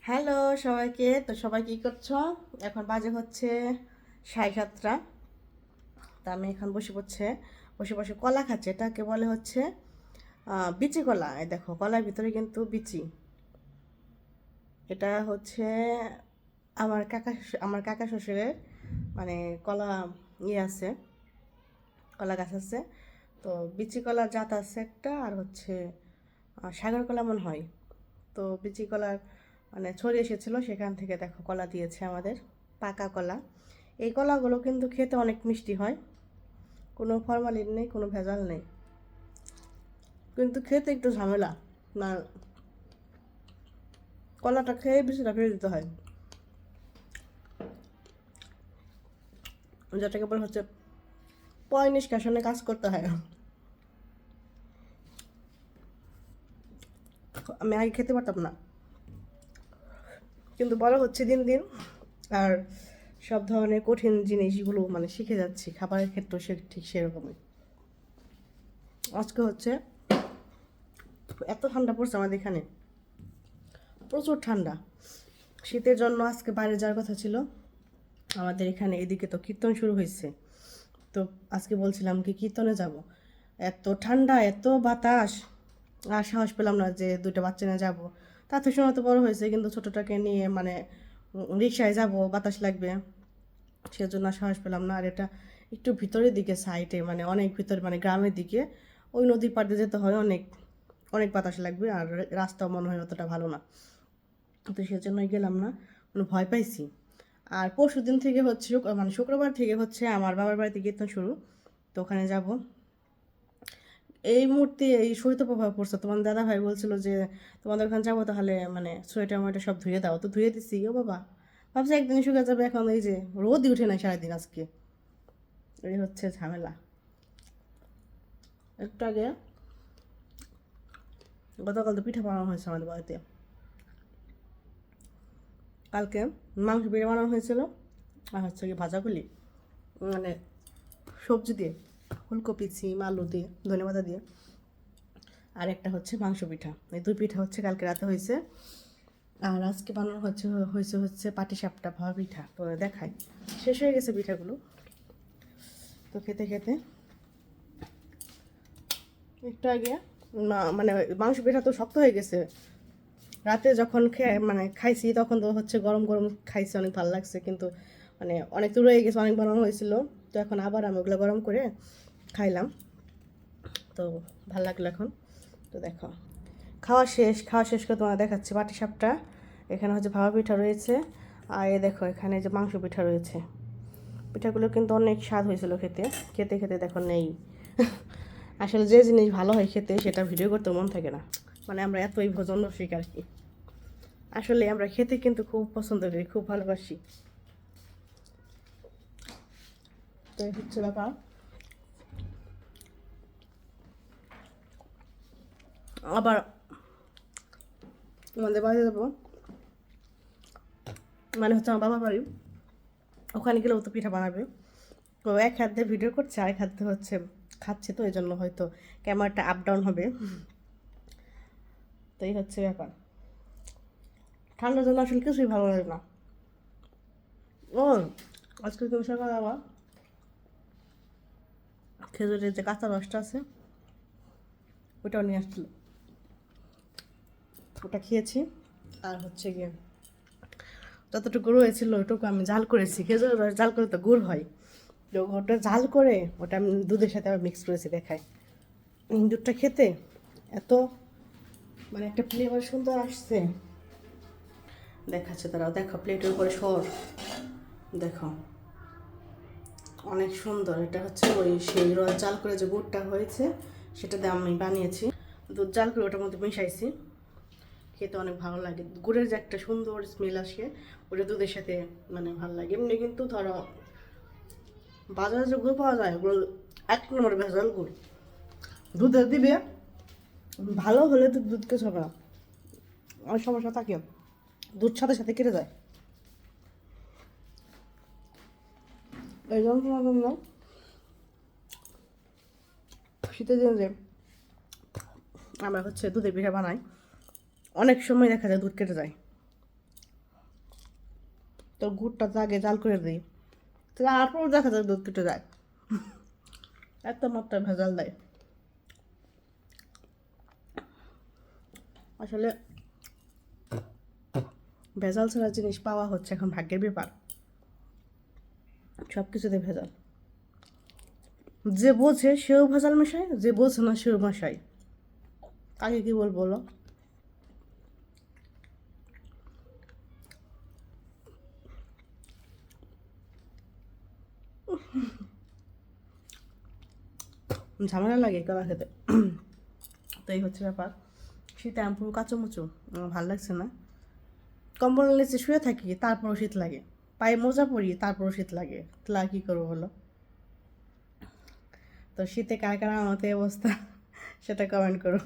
Hello সবাইকে। তো সবাই কি করছো? এখন বাজে হচ্ছে 7:30। তা আমি এখন বসে বসে কলা খাচ্ছি। এটাকে বলে হচ্ছে বিচি কলা। এই দেখো, কলার ভিতরে কিন্তু বিচি। এটা হচ্ছে আমার কাকা শ্বশুরের, মানে কলা ইয়ে আছে, কলা গাছ আছে। তো বিচি কলার জাত আছে একটা, আর হচ্ছে সাগর কলা মনে হয়। তো বিচি কলার মানে ছড়িয়ে এসেছিলো, সেখান থেকে দেখো কলা দিয়েছে আমাদের, পাকা কলা। এই কলাগুলো কিন্তু খেতে অনেক মিষ্টি হয়, কোনো ফরমালিন নেই, কোনো ভেজাল নেই, কিন্তু খেতে একটু ঝামেলা। না, কলাটা খেয়ে বেশিটা ফেলে দিতে হয়, যেটাকে বলে হচ্ছে পয় নিষ্কাশনে কাজ করতে হয়। আমি আগে খেতে পারতাম না, কিন্তু বড় হচ্ছে দিন দিন, আর সব ধরনের কঠিন জিনিসগুলো মানে শিখে যাচ্ছি। খাবারের ক্ষেত্রেও সে ঠিক সেরকমই। আজকে হচ্ছে এত ঠান্ডা পড়ছে আমাদের এখানে, প্রচুর ঠান্ডা। শীতের জন্য আজকে বাইরে যাওয়ার কথা ছিল আমাদের এখানে, এদিকে তো কীর্তন শুরু হয়েছে। তো আজকে বলছিলাম কি কীর্তনে যাব, এত ঠান্ডা, এত বাতাস, আর সাহস পেলাম না যে দুটো বাচ্চা নিয়ে যাবো। তাতে সময় তো বড় হয়েছে, কিন্তু ছোটোটাকে নিয়ে মানে রিক্সায় যাব, বাতাস লাগবে, সেজন্য আর সাহস পেলাম না। আর এটা একটু ভিতরের দিকে সাইডে, মানে অনেক ভিতরে, মানে গ্রামের দিকে, ওই নদীর পাড়ে যেতে হয়, অনেক অনেক বাতাস লাগবে, আর রাস্তাও মনে হয় অতটা ভালো না। তো সেজন্যই গেলাম না, মানে ভয় পাইছি। আর পরশু দিন থেকে হচ্ছে মানে শুক্রবার থেকে হচ্ছে আমার বাবার বাড়িতে কীর্তন শুরু। তো ওখানে যাব। এই মুহূর্তে এই শৈত্যপ্রবাহ পড়ছে, তোমার দাদা ভাই বলছিল যে তোমাদের ওখানে যাবো, তাহলে মানে সোয়েটার মোয়েটার সব ধুয়ে দাও। তো ধুয়ে দিছি। ও বাবা, ভাবছি একদিন শুকিয়ে যাবে, এখন এই যে রোদই উঠে নাই সারাদিন আজকে। এই হচ্ছে ঝামেলা। একটু আগে গতকাল তো পিঠা বানানো হয়েছে আমাদের বাড়িতে। কালকে মাংস পিঠা বানানো হয়েছিল, আর হচ্ছে কি ভাজাগুলি, মানে সবজি দিয়ে, ফুলকপি, সিম, আলু দিয়ে, ধনেপাতা দিয়ে। আর একটা হচ্ছে মাংস পিঠা। এই দুই পিঠা হচ্ছে কালকে রাতে হয়েছে। আর আজকে বানানো হচ্ছে পাটিসাপটা ভাপা পিঠা। তো দেখাই, শেষ হয়ে গেছে পিঠাগুলো। তো খেতে খেতে একটু আগে মানে মাংস পিঠা তো শক্ত হয়ে গেছে। রাতে যখন মানে খাইছি, তখন তো হচ্ছে গরম গরম খাইছি, অনেক ভালো লাগছে, কিন্তু মানে অনেক দূর হয়ে গেছে, অনেক বানানো হয়েছিল। তো এখন আবার আমি ওগুলো গরম করে খাইলাম, তো ভালো লাগলো এখন। তো দেখো, খাওয়া শেষ করে তোমার দেখাচ্ছি পাটিসাপটা। এখানে হচ্ছে ভাপা পিঠা রয়েছে, আর এ দেখো এখানে যে মাংস পিঠা রয়েছে। পিঠাগুলো কিন্তু অনেক স্বাদ হয়েছিল খেতে। খেতে খেতে দেখো নেই। আসলে যে জিনিস ভালো হয় খেতে, সেটা ভিডিও করতে মন থাকে না। মানে আমরা এতই ভোজন রসিক আর কি। আসলে আমরা খেতে কিন্তু খুব পছন্দ করি, খুব ভালোবাসি। তো এই হচ্ছে ব্যাপার। আবার আমাদের বাড়ি যাবো, মানে হচ্ছে আমার বাবার বাড়ি, ওখানে গেলেও তো পিঠা বানাবে। তো এক হাত দিয়ে ভিডিও করছে, আরেক হাত দিয়ে হচ্ছে খাচ্ছে, তো এই জন্য হয়তো ক্যামেরাটা আপ ডাউন হবে। তো এই হচ্ছে ব্যাপার। ঠান্ডার জন্য আসলে কিছুই ভালো লাগে না। ও, আজকে তুমি সকালে আবার খেজুরের যে কাঁচা রসটা আছে, ওটাও নিয়ে আসছিল, ওটা খেয়েছি। আর হচ্ছে গিয়ে যতটুকু রয়েছিল ওটুকু আমি জাল করেছি। খেজুরের রস জাল করে তো গুড় হয়, তো ওটা জাল করে ওটা আমি দুধের সাথে আবার মিক্স করেছি। দেখায় দুধটা খেতে এত মানে একটা ফ্লেভার সুন্দর আসছে। দেখাচ্ছে তারাও, দেখো প্লেটের উপরে সর, দেখো অনেক সুন্দর। এটা হচ্ছে ওই সেই রস জাল করে যে গুড়টা হয়েছে, সেটা দিয়ে আমি বানিয়েছি। দুধ জাল করে ওটার মধ্যে মিশাইছি, খেতে অনেক ভালো লাগে। গুড়ের যে একটা সুন্দর স্মেল আসে, ওটা দুধের সাথে মানে ভালো লাগে। এমনি কিন্তু ধরো বাজারে যে গুড় পাওয়া যায়, ওগুলো 1 নম্বর ভেজাল গুড়। দুধে দিবে ভালো হলে তো দুধ কিছু হবে না, অনেক সমস্যা থাকে, দুধ সাথে সাথে কেটে যায়। এই জন্য শীতের দিনে যে আমরা হচ্ছে দুধের পিঠা বানাই, অনেক সময় দেখা যায় দুধ কেটে যায়। তো গুড়টা তো আগে জাল করে দিই, তারপর দেখা যায় দুধ কেটে যায়। এত মাত্রায় ভেজাল দেয়। আসলে ভেজাল ছাড়া জিনিস পাওয়া হচ্ছে এখন ভাগ্যের ব্যাপার। সব কিছুতে ভেজাল। যে বোঝে সেও ভেজাল মেশায়, যে বোঝে না সেও মেশায়। তাকে কি বলবো বলো? ঝামেলা লাগে কলা খেতে। তো এই হচ্ছে ব্যাপার। শীতে আমি পুরো কাঁচুমুচু, আমার ভালো লাগছে না। কম্বল নিচে শুয়ে থাকি তারপরও শীত লাগে, পায়ে মোজা পরি তারপরও শীত লাগে, তাহলে আর কী করবো বলো? তো শীতে কার কার আমাদের অবস্থা সেটা কমেন্ট করো।